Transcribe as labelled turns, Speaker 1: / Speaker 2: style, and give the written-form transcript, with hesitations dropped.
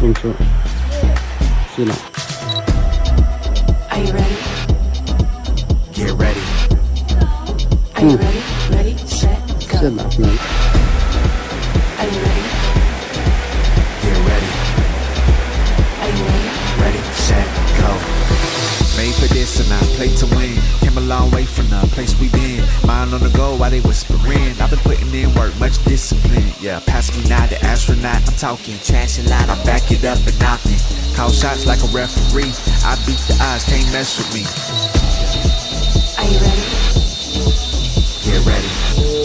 Speaker 1: Bonjour. C'est là.
Speaker 2: Are you ready?
Speaker 3: Get ready.
Speaker 2: Are you ready? Ready, set,
Speaker 1: C'est
Speaker 2: go.
Speaker 1: là, final.
Speaker 2: Are you ready?
Speaker 3: Get ready.
Speaker 2: Are you ready?
Speaker 3: Ready, set, go. Made for this and I played to win. Came a long way from the place we been. Mind on the go while they whispering. I've been putting in work, much discipline. Yeah, pass me now the astronaut. I'm talking trash a lot. I back it up and often. Call shots like a referee. I beat the odds, can't mess with me.
Speaker 2: Are you ready?
Speaker 3: Get ready.